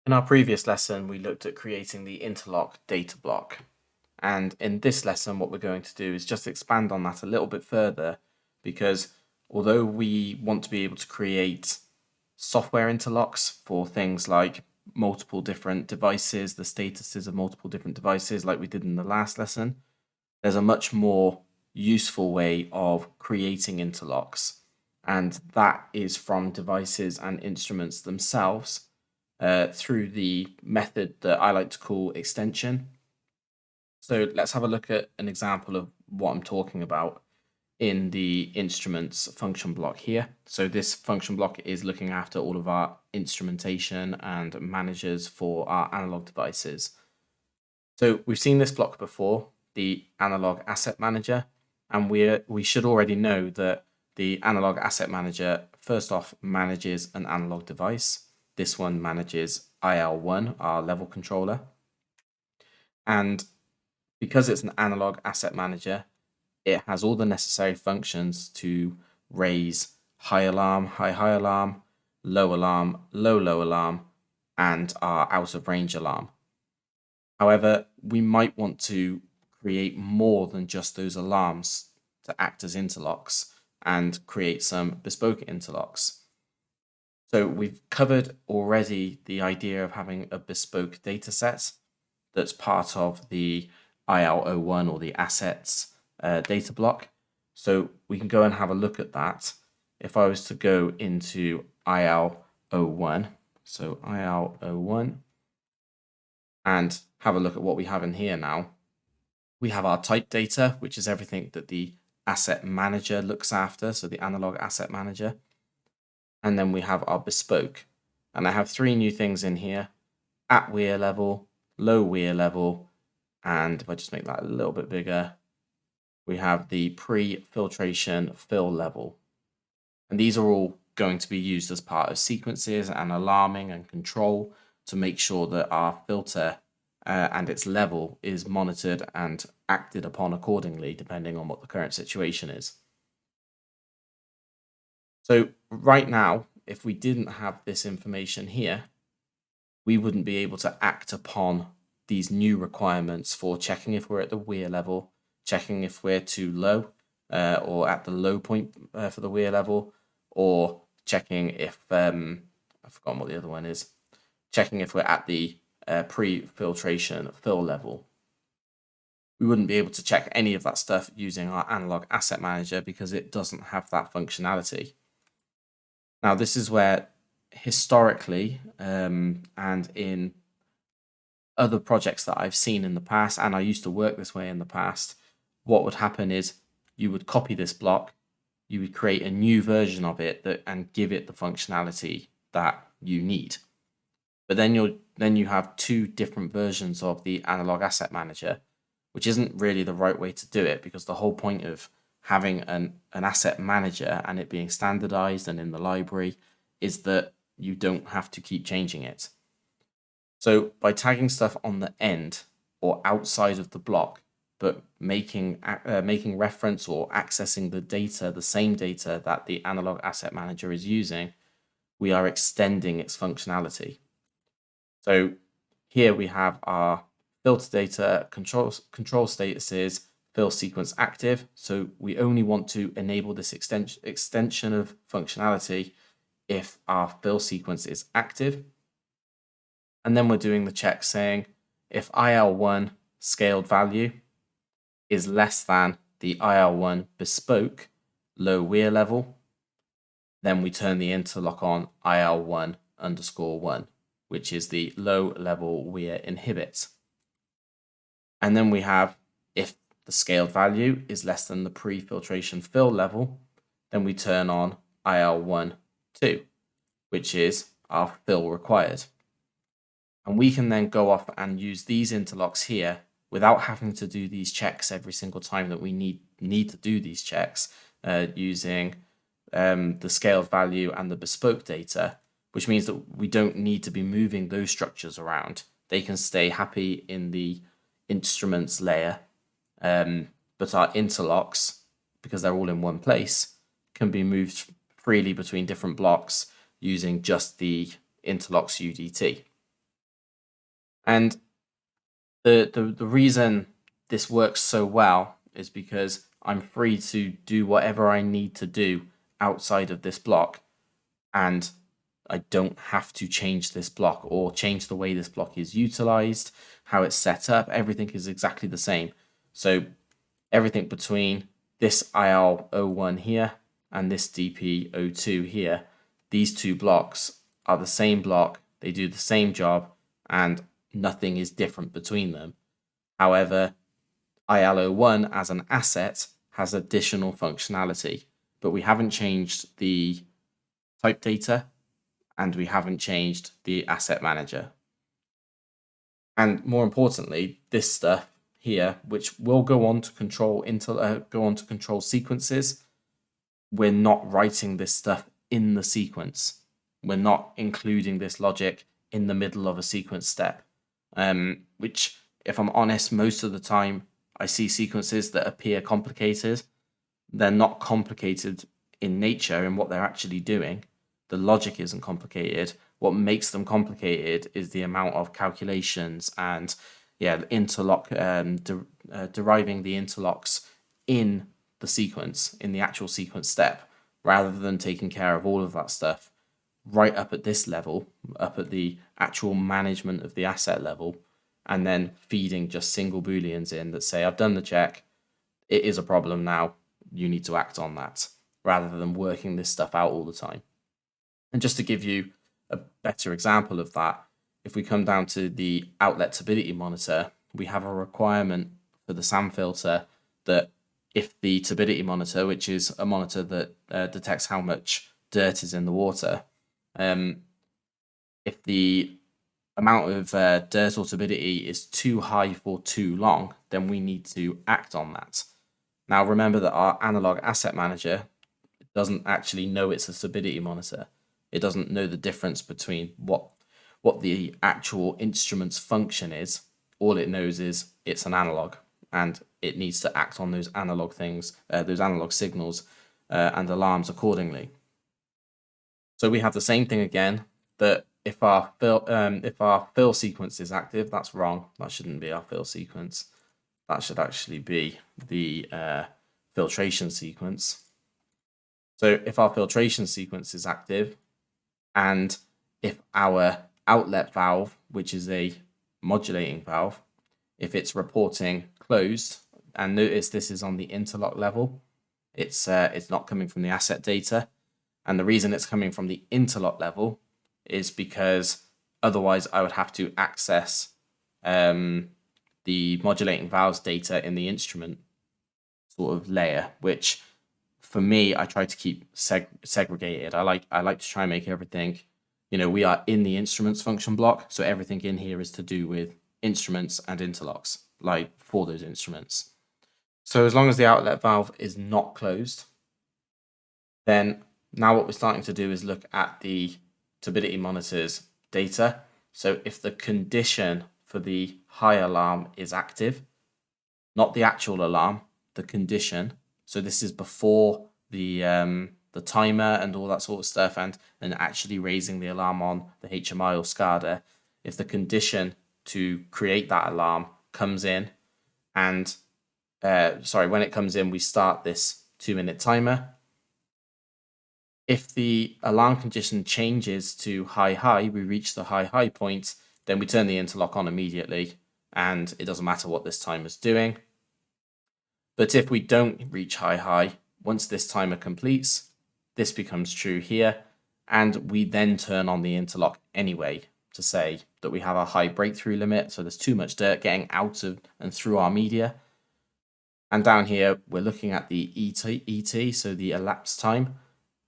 In our previous lesson, we looked at creating the interlock data block. And in this lesson, what we're going to do is just expand on that a little bit further, because although we want to be able to create software interlocks for things like multiple different devices, the statuses of multiple different devices, like we did in the last lesson, there's a much more useful way of creating interlocks. And that is from devices and instruments themselves through the method that I like to call extension. So let's have a look at an example of what I'm talking about in the instruments function block here. So this function block is looking after all of our instrumentation and managers for our analog devices. So we've seen this block before, the analog asset manager, and we should already know that the analog asset manager first off manages an analog device. This one manages IL1, our level controller. And because it's an analog asset manager, it has all the necessary functions to raise high alarm, high alarm, low alarm, low alarm, and our out of range alarm. However, we might want to create more than just those alarms to act as interlocks and create some bespoke interlocks. So we've covered already the idea of having a bespoke data set that's part of the IL01 or the assets data block. So we can go and have a look at that. If I was to go into IL01, so IL01, and have a look at what we have in here now, we have our type data, which is everything that the asset manager looks after, so the analog asset manager. And then we have our bespoke. And I have three new things in here: at weir level, low weir level, and if I just make that a little bit bigger, we have the pre-filtration fill level. And these are all going to be used as part of sequences and alarming and control to make sure that our filter and its level is monitored and acted upon accordingly, depending on what the current situation is. So right now, if we didn't have this information here, we wouldn't be able to act upon these new requirements for checking if we're at the weir level, checking if we're too low or at the low point for the weir level, or checking if, I've forgotten what the other one is, checking if we're at the pre-filtration fill level. We wouldn't be able to check any of that stuff using our analog asset manager because it doesn't have that functionality. Now, this is where historically and in other projects that I've seen in the past, and I used to work this way in the past, what would happen is you would copy this block, you would create a new version of it and give it the functionality that you need. But then you have two different versions of the analog asset manager, which isn't really the right way to do it, because the whole point of having an asset manager and it being standardized and in the library is that you don't have to keep changing it. So by tagging stuff on the end or outside of the block, but making reference or accessing the data, the same data that the analog asset manager is using, we are extending its functionality. So here we have our filter data, control statuses, fill sequence active. So we only want to enable this extension of functionality if our fill sequence is active. And then we're doing the check saying if IL1 scaled value is less than the IL1 bespoke low weir level, then we turn the interlock on IL1_1, which is the low level weir inhibit. And then we have if the scaled value is less than the pre-filtration fill level, then we turn on IL1_2, which is our fill required. And we can then go off and use these interlocks here without having to do these checks every single time that we need to do these checks using the scaled value and the bespoke data, which means that we don't need to be moving those structures around. They can stay happy in the instruments layer, but our interlocks, because they're all in one place, can be moved freely between different blocks using just the interlocks UDT. And the reason this works so well is because I'm free to do whatever I need to do outside of this block, and I don't have to change this block or change the way this block is utilized, how it's set up. Everything is exactly the same. So everything between this IL01 here and this DP02 here, these two blocks are the same block, they do the same job, and nothing is different between them. However, IL01 as an asset has additional functionality, but we haven't changed the type data and we haven't changed the asset manager. And more importantly, this stuff here, which will go on to control sequences, we're not writing this stuff in the sequence. We're not including this logic in the middle of a sequence step, which, if I'm honest, most of the time I see sequences that appear complicated. They're not complicated in nature in what they're actually doing. The logic isn't complicated. What makes them complicated is the amount of calculations and interlock, deriving the interlocks in the sequence, in the actual sequence step, rather than taking care of all of that stuff right up at this level, up at the actual management of the asset level, and then feeding just single booleans in that say, I've done the check, it is a problem now, you need to act on that, rather than working this stuff out all the time. And just to give you a better example of that, if we come down to the outlet turbidity monitor, we have a requirement for the SAM filter that if the turbidity monitor, which is a monitor that detects how much dirt is in the water, if the amount of dirt or turbidity is too high for too long, then we need to act on that. Now, remember that our analog asset manager doesn't actually know it's a turbidity monitor. It doesn't know the difference between what the actual instrument's function is. All it knows is it's an analog, and it needs to act on those analog things, those analog signals and alarms accordingly. So we have the same thing again, that if our fill sequence is active, that's wrong. That shouldn't be our fill sequence. That should actually be the filtration sequence. So if our filtration sequence is active, and if our outlet valve, which is a modulating valve, if it's reporting closed, and notice this is on the interlock level, it's not coming from the asset data. And the reason it's coming from the interlock level is because otherwise I would have to access the modulating valves data in the instrument sort of layer, which for me, I try to keep segregated. I like to try and make everything, we are in the instruments function block, so everything in here is to do with instruments and interlocks, like for those instruments. So as long as the outlet valve is not closed, then now what we're starting to do is look at the turbidity monitor's data. So if the condition for the high alarm is active, not the actual alarm, the condition. So this is before the timer and all that sort of stuff, and actually raising the alarm on the HMI or SCADA. If the condition to create that alarm comes in, and when it comes in, we start this 2-minute timer. If the alarm condition changes to high, we reach the high point, then we turn the interlock on immediately, and it doesn't matter what this timer's doing. But if we don't reach high, once this timer completes, this becomes true here, and we then turn on the interlock anyway to say that we have a high breakthrough limit, so there's too much dirt getting out of and through our media. And down here, we're looking at the ET, so the elapsed time.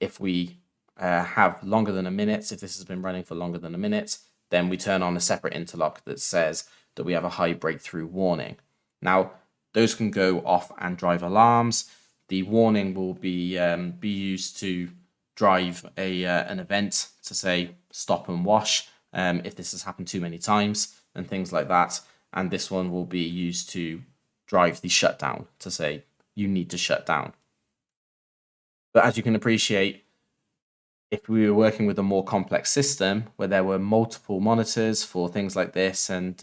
If we have longer than a minute, if this has been running for longer than a minute, then we turn on a separate interlock that says that we have a high breakthrough warning. Now, those can go off and drive alarms. The warning will be used to drive an event to say stop and wash if this has happened too many times and things like that. And this one will be used to drive the shutdown to say you need to shut down. But as you can appreciate, If we were working with a more complex system where there were multiple monitors for things like this and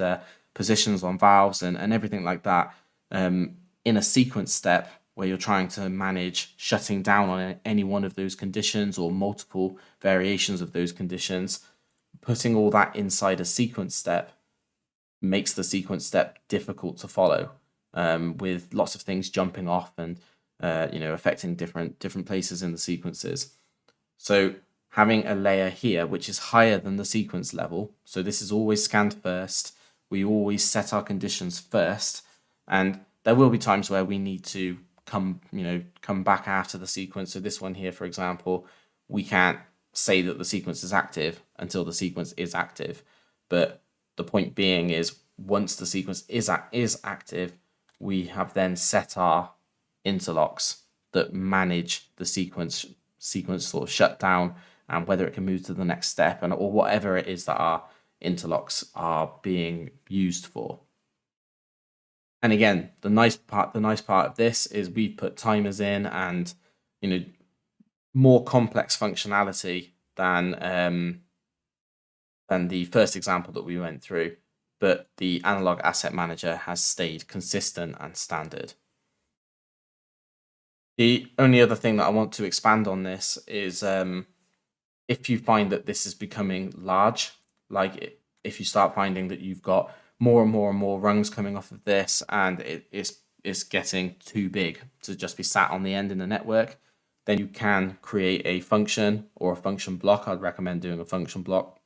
positions on valves and everything like that, in a sequence step where you're trying to manage shutting down on any one of those conditions or multiple variations of those conditions, putting all that inside a sequence step makes the sequence step difficult to follow, with lots of things jumping off and affecting different places in the sequences. So having a layer here which is higher than the sequence level, so this is always scanned first, we always set our conditions first, and there will be times where we need to come back after the sequence. So this one here, for example, we can't say that the sequence is active until the sequence is active. But the point being is, once the sequence is active, we have then set our interlocks that manage the sequence sort of shutdown and whether it can move to the next step or whatever it is that our interlocks are being used for. And again, the nice part of this is we've put timers in and more complex functionality than the first example that we went through, but the analog asset manager has stayed consistent and standard. The only other thing that I want to expand on this is if you find that this is becoming large, like if you start finding that you've got more and more and more rungs coming off of this and it's getting too big to just be sat on the end in the network, then you can create a function or a function block. I'd recommend doing a function block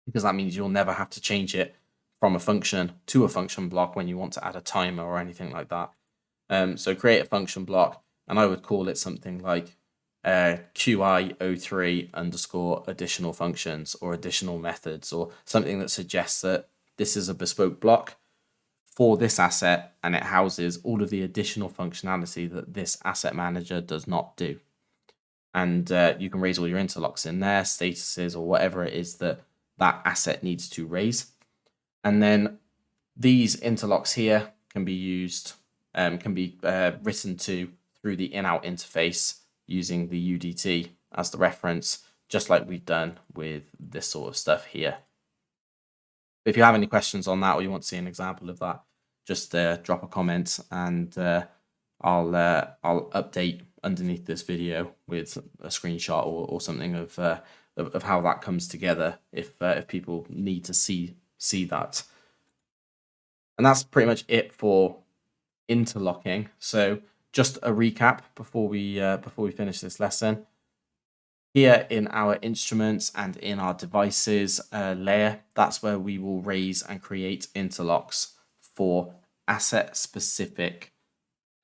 because that means you'll never have to change it from a function to a function block when you want to add a timer or anything like that. So create a function block, and I would call it something like QI03 underscore additional functions or additional methods, or something that suggests that this is a bespoke block for this asset and it houses all of the additional functionality that this asset manager does not do. And you can raise all your interlocks in there, statuses, or whatever it is that asset needs to raise. And then these interlocks here can be used, written to through the in-out interface using the UDT as the reference, just like we've done with this sort of stuff here. If you have any questions on that or you want to see an example of that, just drop a comment and I'll update underneath this video with a screenshot or something of how that comes together if people need to see that. And that's pretty much it for interlocking. So just a recap before we finish this lesson. Here in our instruments and in our devices layer, that's where we will raise and create interlocks for asset-specific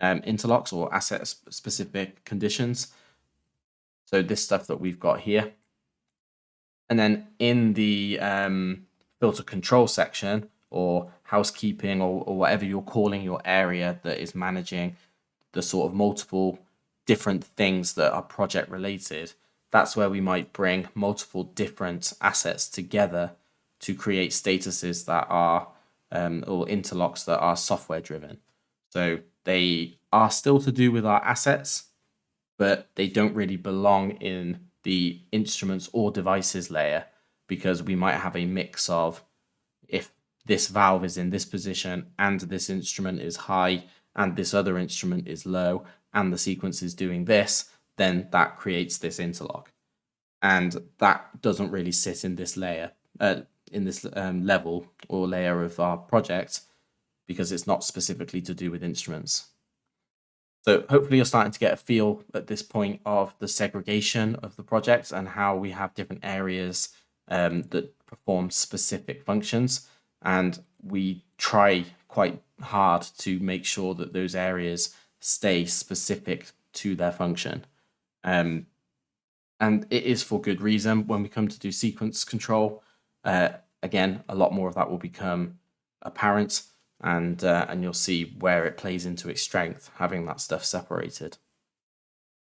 interlocks or asset-specific conditions. So this stuff that we've got here. And then in the filter control section or housekeeping or whatever you're calling your area that is managing the sort of multiple different things that are project related, that's where we might bring multiple different assets together to create statuses that are or interlocks that are software driven. So they are still to do with our assets, but they don't really belong in the instruments or devices layer because we might have a mix of, if this valve is in this position and this instrument is high and this other instrument is low and the sequence is doing this, then that creates this interlock. And that doesn't really sit in this layer, in this level or layer of our project, because it's not specifically to do with instruments. So hopefully you're starting to get a feel at this point of the segregation of the project and how we have different areas that perform specific functions. And we try quite hard to make sure that those areas stay specific to their function. And it is for good reason. When we come to do sequence control, again, a lot more of that will become apparent, and you'll see where it plays into its strength, having that stuff separated.